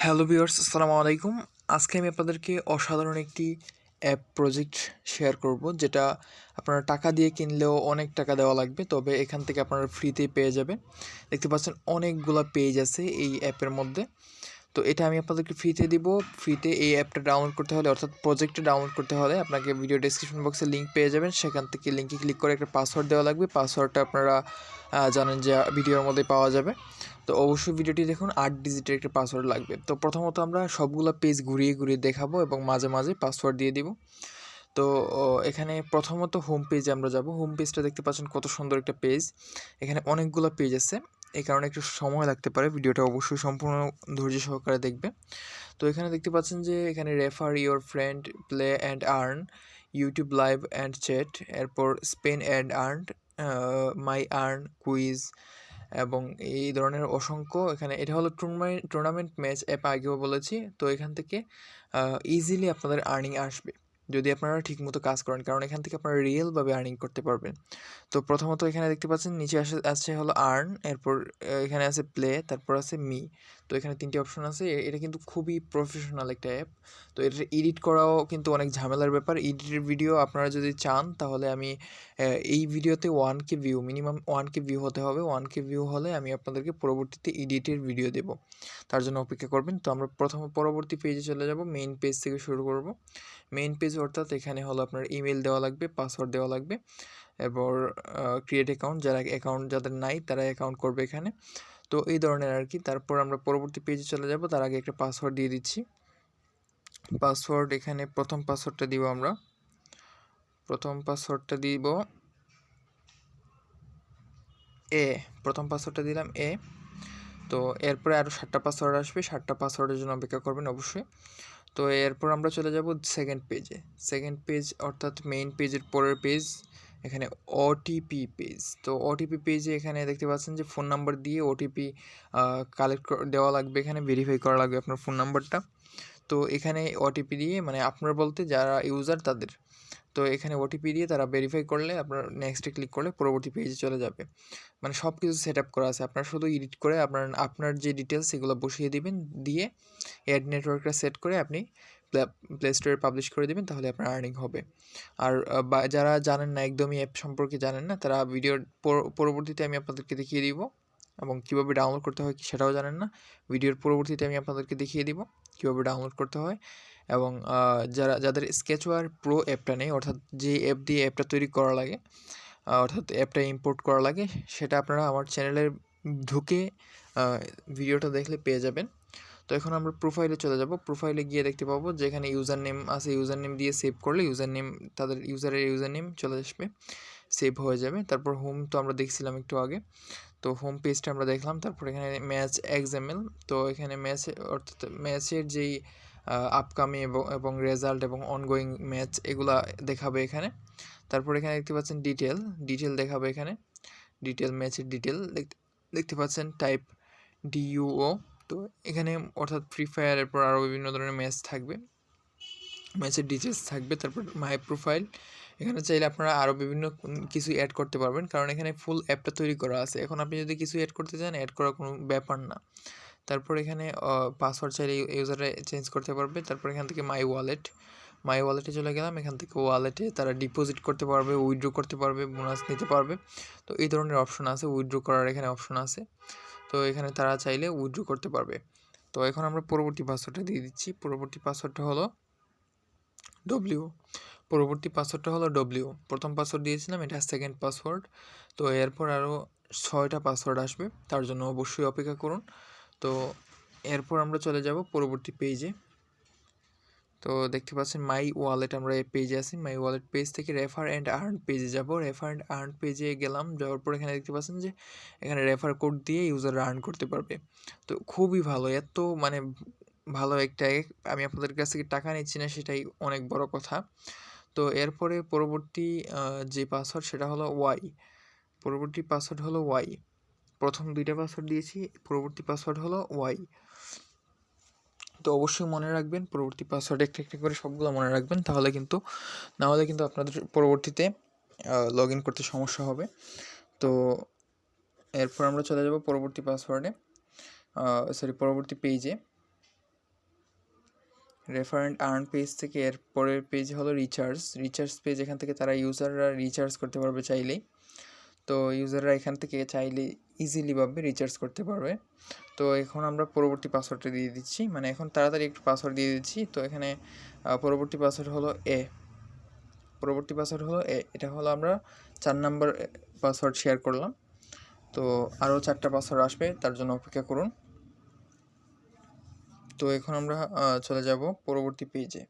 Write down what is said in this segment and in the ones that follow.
Hello viewers, আসসালামু আলাইকুম। আজকে আমি আপনাদেরকে অসাধারণ একটি অ্যাপ প্রজেক্ট শেয়ার করব, যেটা আপনারা টাকা দিয়ে কিনলেও অনেক টাকা দেওয়া লাগবে, তবে এখান থেকে আপনারা ফ্রিতেই পেয়ে যাবেন। দেখতে পাচ্ছেন অনেকগুলা পেজ আছে এই অ্যাপের মধ্যে। তো এটা আমি আপনাদেরকে ফ্রিতে দিব। ফ্রিতে এই অ্যাপটা ডাউনলোড করতে হলে, অর্থাৎ প্রজেক্টটা ডাউনলোড করতে হলে আপনাকে ভিডিও ডেসক্রিপশন বক্সে লিঙ্ক পেয়ে যাবেন। সেখান থেকে লিঙ্কে ক্লিক করে একটা পাসওয়ার্ড দেওয়া লাগবে। পাসওয়ার্ডটা আপনারা জানেন যে ভিডিওর মধ্যে পাওয়া যাবে। তো অবশ্যই ভিডিওটি দেখুন, 8 ডিজিটের একটা পাসওয়ার্ড লাগবে। তো প্রথমত আমরা সবগুলো পেজ ঘুরিয়ে ঘুরিয়ে দেখাবো এবং মাঝে মাঝে পাসওয়ার্ড দিয়ে দিব। তো এখানে প্রথমত হোম পেজে আমরা যাব। হোম পেজটা দেখতে পাচ্ছেন কত সুন্দর একটা পেজ। এখানে অনেকগুলো পেজ আছে, এই কারণে একটু সময় লাগতে পারে। ভিডিওটা অবশ্যই সম্পূর্ণ ধৈর্য সহকারে দেখবে। তো এখানে দেখতে পাচ্ছেন যে এখানে refer your friend, play and earn, YouTube live and chat, এরপর spin and earn, my earn, quiz এবং এই ধরনের অসংখ্য। এখানে এটা হলো টুর্নামেন্ট ম্যাচ অ্যাপ, আগেও বলেছি। তো এখান থেকে ইজিলি আপনাদের আর্নিং আসবে যদি আপনারা ঠিকমতো কাজ করেন, কারণ এখান থেকে আপনারা রিয়েলভাবে আর্নিং করতে পারবেন। তো প্রথমত এখানে দেখতে পাচ্ছেন নিচে আছে হলো আর্ন, এরপর এখানে আছে প্লে, তারপর আছে মি। তো এখানে 3টি অপশন আছে। এটা কিন্তু খুবই প্রফেশনাল একটা অ্যাপ। তো এটা এডিট করাও কিন্তু অনেক ঝামেলার ব্যাপার। এডিটের ভিডিও আপনারা যদি চান তাহলে আমি এই ভিডিওতে 1K view, minimum 1K view হতে হবে। 1K ভিউ হলে আমি আপনাদেরকে পরবর্তীতে এডিটের ভিডিও দেব, তার জন্য অপেক্ষা করবেন। তো আমরা পরবর্তী পেজে চলে যাব। মেইন পেজ থেকে শুরু করব। মেইন পেজ অর্থাৎ এখানে হলো আপনার ইমেল দেওয়া লাগবে, পাসওয়ার্ড দেওয়া লাগবে, এরপর ক্রিয়েট অ্যাকাউন্ট, যাদের নাই তারা অ্যাকাউন্ট করবে এখানে। তো এই ধরনের আর কি। তারপর আমরা পরবর্তী পেজে চলে যাব, তার আগে একটা পাসওয়ার্ড দিয়ে দিচ্ছি। পাসওয়ার্ড এখানে প্রথম পাসওয়ার্ডটা দিব আমরা। প্রথম পাসওয়ার্ডটা দিব প্রথম পাসওয়ার্ডটা দিলাম এ। তো এরপরে আরও 7টা পাসওয়ার্ড আসবে, 7টা পাসওয়ার্ডের জন্য অপেক্ষা করবেন অবশ্যই। তো এরপর আমরা চলে যাব সেকেন্ড পেজে। সেকেন্ড পেজ অর্থাৎ মেইন পেজের পরের পেজ, এখানে ওটিপি পেজ। তো ওটিপি পেজে এখানে দেখতে পাচ্ছেন যে ফোন নাম্বার দিয়ে ওটিপি কালেক্ট দেওয়া লাগবে, এখানে ভেরিফাই করা লাগবে আপনার ফোন নাম্বারটা। তো এখানে ওটিপি দিয়ে, মানে আপনার বলতে যারা ইউজার তাদের, তো এখানে ওটিপি দিয়ে তারা ভেরিফাই করলে আপনার নেক্সটে ক্লিক করলে পরবর্তী পেজে চলে যাবে। মানে সব কিছু সেট আপ করা আছে, আপনার শুধু এডিট করে আপনার যে ডিটেলস সেগুলো বসিয়ে দিবেন, দিয়ে অ্যাড নেটওয়ার্কটা সেট করে আপনি প্লে স্টোরে পাবলিশ করে দেবেন, তাহলে আপনার আর্নিং হবে। আর যারা জানেন না, একদমই অ্যাপ সম্পর্কে জানেন না, তারা ভিডিওর পরবর্তীতে আমি আপনাদেরকে দেখিয়ে দিব, এবং কীভাবে ডাউনলোড করতে হয় সেটাও জানেন না, ভিডিওর পরবর্তীতে আমি আপনাদেরকে দেখিয়ে দিব কীভাবে ডাউনলোড করতে হয়। এবং যাদের স্কেচওয়্যার প্রো অ্যাপটা নেই, অর্থাৎ যে অ্যাপ দিয়ে অ্যাপটা তৈরি করা লাগে, অর্থাৎ অ্যাপটা ইম্পোর্ট করা লাগে, সেটা আপনারা আমার চ্যানেলে ঢুকে ভিডিওটা দেখলে পেয়ে যাবেন। তো এখন আমরা প্রোফাইলে চলে যাব। প্রোফাইলে গিয়ে দেখতে পাবো যে এখানে ইউজার নেম আছে, ইউজার নেম দিয়ে সেভ করলে তাদের ইউজারের ইউজার নেম চলে আসবে, সেভ হয়ে যাবে। তারপর হোম তো আমরা দেখছিলাম একটু আগে, তো হোম পেজটা আমরা দেখলাম। তারপর এখানে ম্যাচ এক্সএমএল, তো এখানে অর্থাৎ ম্যাচের যেই আপকামিং এবং রেজাল্ট এবং অনগোয়িং ম্যাচ এগুলা দেখাবে এখানে। তারপর এখানে দেখতে পাচ্ছেন ডিটেল দেখাবে এখানে, ম্যাচের ডিটেল দেখতে পাচ্ছেন, টাইপ ডিইউও। তো এখানে অর্থাৎ ফ্রি ফায়ার, এরপর আরও বিভিন্ন ধরনের ম্যাচ থাকবে, ম্যাচের ডিটেলস থাকবে। তারপর মাই প্রোফাইল, এখানে চাইলে আপনারা আরও বিভিন্ন কিছু অ্যাড করতে পারবেন, কারণ এখানে ফুল অ্যাপটা তৈরি করা আছে। এখন আপনি যদি কিছু অ্যাড করতে চান, অ্যাড করার কোনো ব্যাপার না। তারপর এখানে পাসওয়ার্ড চাইলে ইউজারে চেঞ্জ করতে পারবে। তারপর এখান থেকে মাই ওয়ালেটে চলে গেলাম। এখান থেকে ওয়ালেটে তারা ডিপোজিট করতে পারবে, উইথড্র করতে পারবে, বোনাস নিতে পারবে। তো এই ধরনের অপশন আছে, উইথড্র করার এখানে অপশন আছে। তো এখানে তারা চাইলে উইথড্র করতে পারবে। তো এখন আমরা পরবর্তী পাসওয়ার্ডটা দিয়ে দিচ্ছি। পরবর্তী পাসওয়ার্ডটা হলো ডব্লিউ। প্রথম পাসওয়ার্ড দিয়েছিলাম, এটা সেকেন্ড পাসওয়ার্ড। তো এরপর আরও 6টা পাসওয়ার্ড আসবে, তার জন্য অবশ্যই অপেক্ষা করুন। তো এরপর আমরা চলে যাব পরবর্তী পেজে। তো দেখতে পাচ্ছেন মাই ওয়ালেট, আমরা এই পেজে আছি। মাই ওয়ালেট পেজ থেকে রেফার অ্যান্ড আর্ন পেজে যাব। রেফার অ্যান্ড আর্ন পেজে গেলাম, যাওয়ার পর এখানে দেখতে পাচ্ছেন যে এখানে রেফার কোড দিয়ে ইউজাররা আর্ন করতে পারবে। তো খুবই ভালো, এত মানে ভালো একটা আমি আপনাদের কাছ থেকে টাকা নিচ্ছি না, সেটাই অনেক বড় কথা। তো এরপরে পরবর্তী যে পাসওয়ার্ড সেটা হলো ওয়াই। প্রথম 2টা পাসওয়ার্ড দিয়েছি, পরবর্তী পাসওয়ার্ড হলো ওয়াই। তো অবশ্যই মনে রাখবেন, পরবর্তী পাসওয়ার্ড একটা একটা করে সবগুলো মনে রাখবেন, না হলে কিন্তু আপনাদের পরবর্তীতে লগ ইন করতে সমস্যা হবে। তো এরপর আমরা চলে যাব পরবর্তী পেজে। রেফারেন্ট আর্ন পেজ থেকে এর পরের পেজ হলো রিচার্জ পেজ। এখান থেকে তারা ইউজাররা রিচার্জ করতে পারবে চাইলেই। তো ইউজাররা এখান থেকে চাইলে ইজিলিভাবে রিচার্জ করতে পারবে। তো এখন আমরা পরবর্তী পাসওয়ার্ডটা দিয়ে দিচ্ছি, মানে এখন তাড়াতাড়ি একটু পাসওয়ার্ড দিয়ে দিচ্ছি। তো এখানে পরবর্তী পাসওয়ার্ড হলো এটা হলো আমরা 4 নাম্বার পাসওয়ার্ড শেয়ার করলাম। তো আরও 4টা পাসওয়ার্ড আসবে, তার জন্য অপেক্ষা করুন। তো এখন আমরা চলে যাব পরবর্তী পেজে।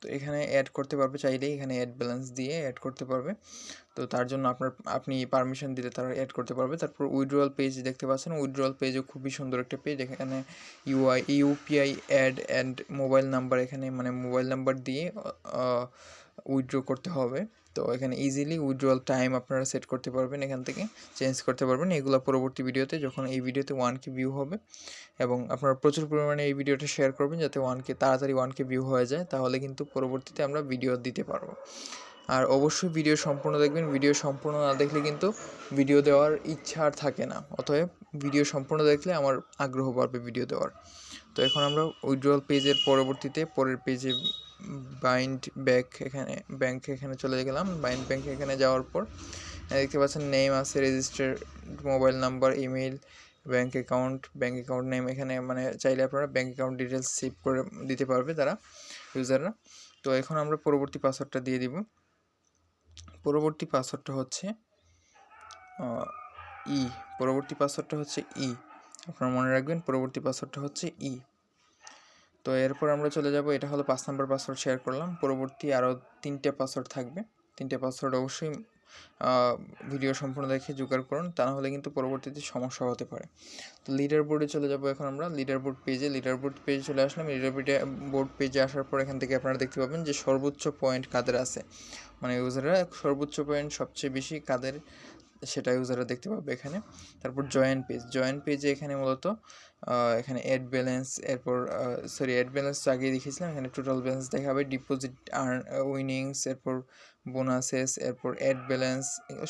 তো এখানে অ্যাড করতে পারবে চাইলেই, এখানে অ্যাড ব্যালেন্স দিয়ে অ্যাড করতে পারবে। তো তার জন্য আপনি পারমিশন দিলে তারা অ্যাড করতে পারবে। তারপর উইথড্রয়াল পেজ দেখতে পাচ্ছেন, উইথড্রয়াল পেজও খুবই সুন্দর একটা পেজ। এখানে UPI add and mobile number, এখানে মানে মোবাইল নাম্বার দিয়ে উইথড্র করতে হবে। তো এখানে ইজিলি উইথড্রয়াল টাইম আপনারা সেট করতে পারবেন, এখান থেকে চেঞ্জ করতে পারবেন। এগুলো পরবর্তী ভিডিওতে, যখন এই ভিডিওতে 1K ভিউ হবে, এবং আপনারা প্রচুর পরিমাণে এই ভিডিওটা শেয়ার করবেন যাতে তাড়াতাড়ি 1K ভিউ হয়ে যায়, তাহলে কিন্তু পরবর্তীতে আমরা ভিডিও দিতে পারবো। আর অবশ্যই ভিডিও সম্পূর্ণ দেখবেন, ভিডিও সম্পূর্ণ না দেখলে কিন্তু ভিডিও দেওয়ার ইচ্ছা আর থাকে না। অতএব ভিডিও সম্পূর্ণ দেখলে আমার আগ্রহ বাড়বে ভিডিও দেওয়ার। তো এখন আমরা উইথড্রয়াল পেজের পরের পেজে ব্যাংক এখানে চলে গেলাম। ব্যাংক এখানে যাওয়ার পর দেখতে পাচ্ছেন নেম আছে, registered mobile number, email, bank account name. এখানে মানে চাইলে আপনারা ব্যাংক অ্যাকাউন্ট ডিটেলস সেভ করে দিতে পারবে তারা, ইউজাররা। তো এখন আমরা পরবর্তী পাসওয়ার্ডটা দিয়ে দিব। পরবর্তী পাসওয়ার্ডটা হচ্ছে আপনারা মনে রাখবেন, পরবর্তী পাসওয়ার্ডটা হচ্ছে তো এরপর আমরা চলে যাব, এটা হলো 5 নাম্বার পাসওয়ার্ড শেয়ার করলাম। পরবর্তী আরও 3টে পাসওয়ার্ড থাকবে। 3টে পাসওয়ার্ড অবশ্যই ভিডিও সম্পূর্ণ দেখে জোগাড় করুন, তা না হলে কিন্তু পরবর্তীতে সমস্যা হতে পারে। তো লিডার বোর্ডে চলে যাব এখন আমরা, লিডার বোর্ড পেজে চলে আসলাম। বোর্ড পেজে আসার পর এখান থেকে আপনারা দেখতে পাবেন যে সর্বোচ্চ পয়েন্ট কাদের আছে, মানে ইউজাররা সর্বোচ্চ পয়েন্ট সবচেয়ে বেশি কাদের, সেটা ইউজাররা দেখতে পাবে এখানে। তারপর জয়েন পেজে এখানে মূলত এখানে অ্যাড ব্যালেন্স, অ্যাড ব্যালেন্স তো আগেই দেখিয়েছিলাম। এখানে টোটাল ব্যালেন্স দেখাবে, ডিপোজিট, উইনিংস, এরপর বোনাসেস, এরপর অ্যাড ব্যালেন্স,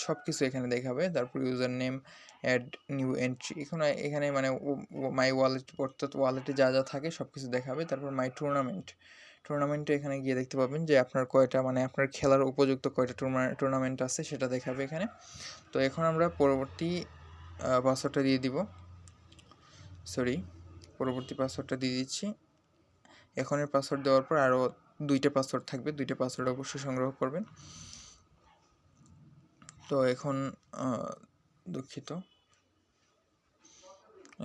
সব কিছু এখানে দেখাবে। তারপর user name, add new entry, এখানে মানে মাই ওয়ালেট, অর্থাৎ ওয়ালেটে যা যা থাকে সব কিছু দেখাবে। তারপর মাই টুর্নামেন্টে এখানে গিয়ে দেখতে পাবেন যে আপনার কয়টা, মানে আপনার খেলার উপযুক্ত কয়টা টুর্নামেন্ট আছে সেটা দেখাবে এখানে। তো এখন আমরা পরবর্তী পাসওয়ার্ডটা দিয়ে দিচ্ছি। এখনের পাসওয়ার্ড দেওয়ার পর আরও 2টা পাসওয়ার্ড থাকবে, 2টা পাসওয়ার্ড অবশ্যই সংগ্রহ করবেন। তো এখন দুঃখিত,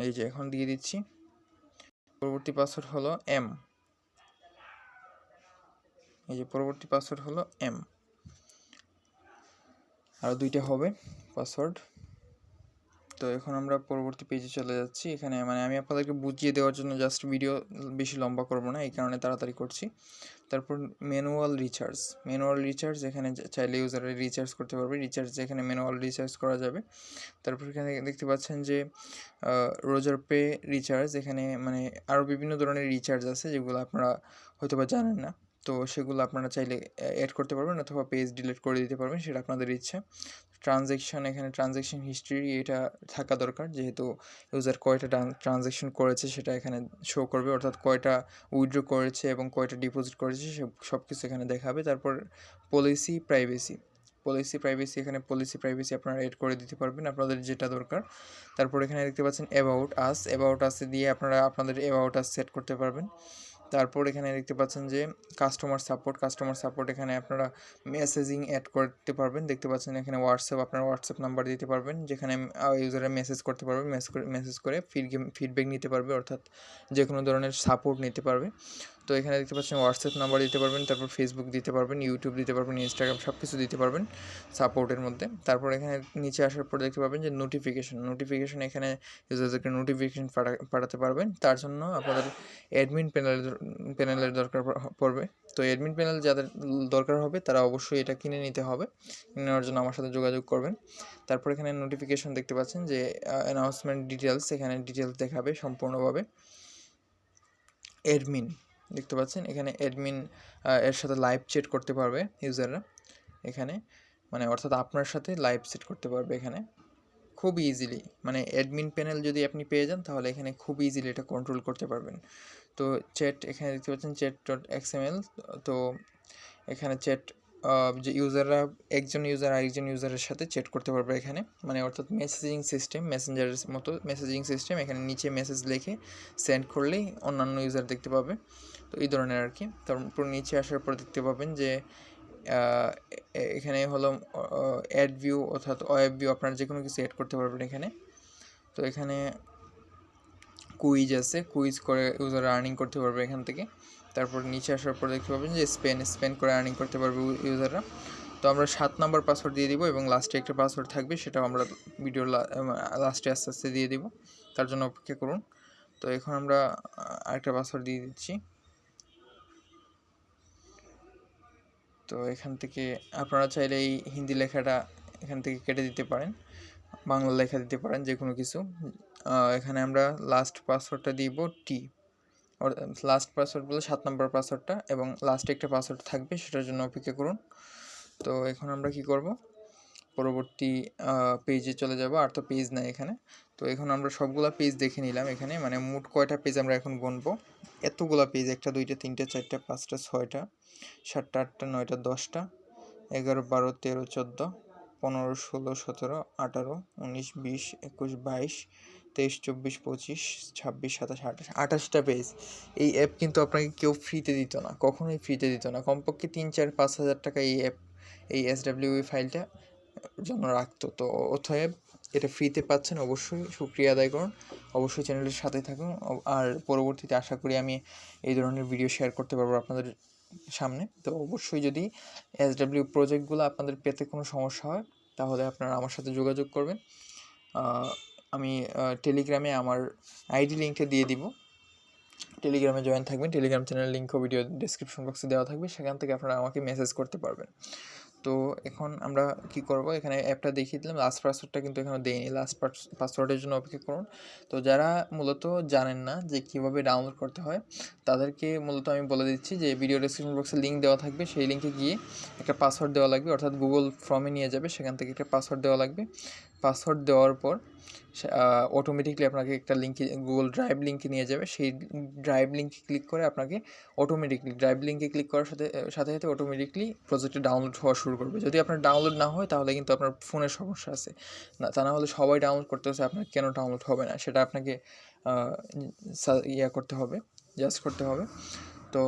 এই যে এখন দিয়ে দিচ্ছি। পরবর্তী পাসওয়ার্ড হলো আরও 2টা হবে পাসওয়ার্ড। তো এখন আমরা পরবর্তী পেজে চলে যাচ্ছি। এখানে মানে আমি আপনাদেরকে বুঝিয়ে দেওয়ার জন্য জাস্ট ভিডিও বেশি লম্বা করব না, এই কারণে তাড়াতাড়ি করছি। তারপর ম্যানুয়াল রিচার্জ, এখানে চাইলে ইউজাররা রিচার্জ করতে পারবে। এখানে ম্যানুয়াল রিচার্জ করা যাবে। তারপর এখানে দেখতে পাচ্ছেন যে রোজার পে রিচার্জ, এখানে মানে আরও বিভিন্ন ধরনের রিচার্জ আছে যেগুলো আপনারা হয়তো বা জানেন না। তো সেগুলো আপনারা চাইলে অ্যাড করতে পারবেন অথবা পেজ ডিলিট করে দিতে পারবেন, সেটা আপনাদের ইচ্ছা। এখানে ট্রানজ্যাকশন হিস্ট্রি এটা থাকা দরকার, যেহেতু ইউজার কয়টা ট্রানজ্যাকশন করেছে সেটা এখানে শো করবে, অর্থাৎ কয়টা উইথড্র করেছে এবং কয়টা ডিপোজিট করেছে সব কিছু এখানে দেখাবে। তারপর পলিসি প্রাইভেসি এখানে পলিসি প্রাইভেসি আপনারা এড করে দিতে পারবেন আপনাদের যেটা দরকার। তারপর এখানে দেখতে পাচ্ছেন অ্যাবাউট আসে দিয়ে আপনারা আপনাদের অ্যাবাউট আস সেট করতে পারবেন। তারপর এখানে দেখতে পাচ্ছেন যে কাস্টমার সাপোর্ট, এখানে আপনারা মেসেজিং অ্যাড করতে পারবেন। দেখতে পাচ্ছেন এখানে আপনারা হোয়াটসঅ্যাপ নাম্বার দিতে পারবেন, যেখানে ইউজাররা মেসেজ করতে পারবে, মেসেজ করে ফিডব্যাক নিতে পারবে, অর্থাৎ যে কোনো ধরনের সাপোর্ট নিতে পারবে। তো এখানে দেখতে পাচ্ছেন হোয়াটসঅ্যাপ নাম্বার দিতে পারবেন, তারপর ফেসবুক দিতে পারবেন, ইউটিউব দিতে পারবেন, ইনস্টাগ্রাম, সব কিছু দিতে পারবেন সাপোর্টের মধ্যে। তারপর এখানে নিচে আসার পর দেখতে পাবেন যে নোটিফিকেশন, এখানে ইউজারদেরকে নোটিফিকেশন পাঠাতে পারবেন। তার জন্য আপনাদের অ্যাডমিন প্যানেলের দরকার পড়বে। তো অ্যাডমিন প্যানেল যাদের দরকার হবে তারা অবশ্যই এটা কিনে নিতে হবে, নেওয়ার জন্য আমার সাথে যোগাযোগ করবেন। তারপর এখানে নোটিফিকেশন দেখতে পাচ্ছেন যে অ্যানাউন্সমেন্ট ডিটেলস, এখানে ডিটেলস দেখাবে সম্পূর্ণভাবে। অ্যাডমিন দেখতে পাচ্ছেন এখানে অ্যাডমিন এর সাথে লাইভ চ্যাট করতে পারবে ইউজাররা এখানে, মানে অর্থাৎ আপনার সাথে লাইভ চ্যাট করতে পারবে এখানে। খুব ইজিলি, মানে অ্যাডমিন প্যানেল যদি আপনি পেয়ে যান তাহলে এখানে খুব ইজিলি এটা কন্ট্রোল করতে পারবেন। তো চ্যাট এখানে দেখতে পাচ্ছেন chat.xml। তো এখানে চ্যাট যে ইউজাররা একজন ইউজার আরেকজন ইউজারের সাথে চ্যাট করতে পারবে এখানে, মানে অর্থাৎ মেসেজিং সিস্টেম, মেসেঞ্জারের মতো মেসেজিং সিস্টেম। এখানে নিচে মেসেজ লিখে সেন্ড করলেই অন্যান্য ইউজার দেখতে পাবে। তো এই ধরনের আর কি। তারপর নিচে আসার পর দেখতে পাবেন যে এখানে হলো অ্যাড ভিউ অর্থাৎ ওয়েব ভিউ, আপনারা যে কোনো কিছু অ্যাড করতে পারবেন এখানে। তো এখানে কুইজ আছে, কুইজ করে ইউজার আর্নিং করতে পারবে এখান থেকে। তারপর নিচে আসার পর দেখতে পাবেন যে স্পেন করে আর্নিং করতে পারবে ইউজাররা। তো আমরা 7 নম্বর পাসওয়ার্ড দিয়ে দিব এবং লাস্টে একটা পাসওয়ার্ড থাকবে, সেটাও আমরা ভিডিওর লাস্টে আস্তে আস্তে দিয়ে দিব, তার জন্য অপেক্ষা করুন। তো এখন আমরা আরেকটা পাসওয়ার্ড দিয়ে দিচ্ছি। তো এখান থেকে আপনারা চাইলে এই হিন্দি লেখাটা এখান থেকে কেটে দিতে পারেন, বাংলা লেখা দিতে পারেন, যে কোনো কিছু। এখানে আমরা লাস্ট পাসওয়ার্ডটা দিব টি, লাস্ট পাসওয়ার্ড বলে 7 নম্বর পাসওয়ার্ডটা, এবং লাস্টে একটা পাসওয়ার্ড থাকবে, সেটার জন্য অপেক্ষা করুন। তো এখন আমরা কি করব, পরবর্তী পেজে চলে যাব। আর তো পেজ নাই এখানে। তো এখন আমরা সবগুলা পেজ দেখে নিলাম এখানে, মানে মোট কয়টা পেজ আমরা এখন গুনবো। এতগুলা পেজ, 1টা 2টা 3টা 4টা 5টা 6টা 7টা 8টা 9টা 10টা 11 12 13 14 15 16 17 18 19 20 21 22 23 24 25 26 27 28 28টা পেজ। এই অ্যাপ কিন্তু আপনাকে কেউ ফ্রিতে দিত না, কখনোই ফ্রিতে দিত না। কমপক্ষে 3-4-5 হাজার টাকা এই অ্যাপ, এই SWB ফাইলটা জন্য রাখতো। তো অতএব এটা ফ্রিতে পাচ্ছেন, অবশ্যই শুকরিয়া আদায় করুন, অবশ্যই চ্যানেলের সাথে থাকুন। আর পরবর্তীতে আশা করি আমি এই ধরনের ভিডিও শেয়ার করতে পারবো আপনাদের সামনে। তো অবশ্যই যদি SW প্রজেক্টগুলো আপনাদের পেতে কোনো সমস্যা হয় তাহলে আপনারা আমার সাথে যোগাযোগ করবেন। আমি টেলিগ্রামে আমার আইডি লিঙ্কটা দিয়ে দিব, টেলিগ্রামে জয়েন থাকবেন। টেলিগ্রাম চ্যানেলের লিঙ্কও ভিডিও ডেসক্রিপশন বক্সে দেওয়া থাকবে, সেখান থেকে আপনারা আমাকে মেসেজ করতে পারবেন। তো এখন আমরা কি করব, এখানে অ্যাপটা দেখিয়ে দিলাম, লাস্ট পাসওয়ার্ডটা কিন্তু এখানে দেইনি, লাস্ট পাসওয়ার্ডের জন্য অপেক্ষা করুন। তো যারা মূলত জানেন না যে কীভাবে ডাউনলোড করতে হয়, তাদেরকে মূলত আমি বলে দিচ্ছি যে ভিডিও ডেসক্রিপশন বক্সে লিঙ্ক দেওয়া থাকবে, সেই লিঙ্কে গিয়ে একটা পাসওয়ার্ড দেওয়া লাগবে, অর্থাৎ গুগল ফর্মে নিয়ে যাবে, সেখান থেকে একটা পাসওয়ার্ড দেওয়া লাগবে। পাসওয়ার্ড দেওয়ার পর অটোমেটিকলি আপনাকে একটা লিঙ্কে, গুগল ড্রাইভ লিঙ্কে নিয়ে যাবে। সেই ড্রাইভ লিঙ্কে ক্লিক করে আপনাকে অটোমেটিকলি, ড্রাইভ লিঙ্কে ক্লিক করার সাথে সাথে সাথে অটোমেটিকলি প্রজেক্টে ডাউনলোড হওয়া শুরু করবে। যদি আপনার ডাউনলোড না হয় তাহলে কিন্তু আপনার ফোনের সমস্যা আছে, না তা না হলে সবাই ডাউনলোড করতে হচ্ছে, আপনার কেন ডাউনলোড হবে না সেটা আপনাকে করতে হবে, জাস্ট করতে হবে। তো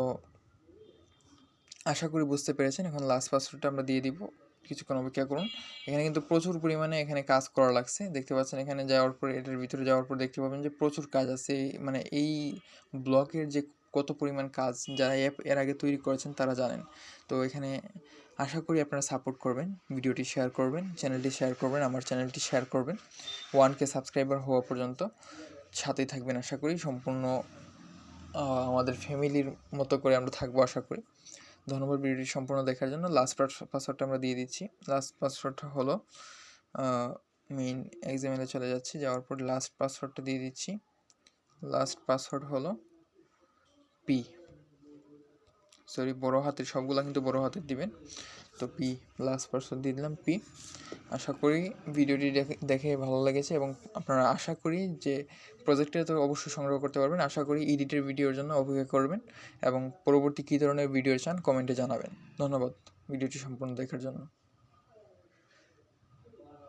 আশা করি বুঝতে পেরেছেন। এখন লাস্ট পাসওয়ার্ডটা আমরা দিয়ে দিব, কিছুক্ষণ অপেক্ষা করুন। এখানে কিন্তু প্রচুর পরিমাণে এখানে কাজ করা লাগছে, দেখতে পাচ্ছেন। এখানে যাওয়ার পর, এটার ভিতরে যাওয়ার পর দেখতে পাবেন যে প্রচুর কাজ আছে। মানে এই ব্লকের যে কত পরিমাণ কাজ, যারা অ্যাপ এর আগে তৈরি করেছেন তারা জানেন। তো এখানে আশা করি আপনারা সাপোর্ট করবেন, ভিডিওটি শেয়ার করবেন, চ্যানেলটি শেয়ার করবেন, আমার চ্যানেলটি শেয়ার করবেন। 1K সাবস্ক্রাইবার হওয়া পর্যন্ত সাথেই থাকবেন। আশা করি সম্পূর্ণ আমাদের ফ্যামিলির মতো করে আমরা থাকবো, আশা করি। ধন্যবাদ ভিডিওটি সম্পূর্ণ দেখার জন্য। লাস্ট পাসওয়ার্ডটা আমরা দিয়ে দিচ্ছি। লাস্ট পাসওয়ার্ডটা হলো মেইন এক্সামেলে চলে যাচ্ছি, যাওয়ার পর লাস্ট পাসওয়ার্ডটা দিয়ে দিচ্ছি। লাস্ট পাসওয়ার্ড হলো পি, সরি বড় হাতের, সবগুলা কিন্তু বড় হাতের দিবেন। তো পি, লাস্ট পাসওয়ার্ড দিয়ে দিলাম পি। আশা করি ভিডিওটি দেখে ভালো লেগেছে এবং আপনারা আশা করি যে প্রজেক্টটা তো অবশ্যই সংগ্রহ করতে পারবেন। আশা করি এডিটের ভিডিওর জন্য অপেক্ষা করবেন এবং পরবর্তী কী ধরনের ভিডিও চান কমেন্টে জানাবেন। ধন্যবাদ ভিডিওটি সম্পূর্ণ দেখার জন্য।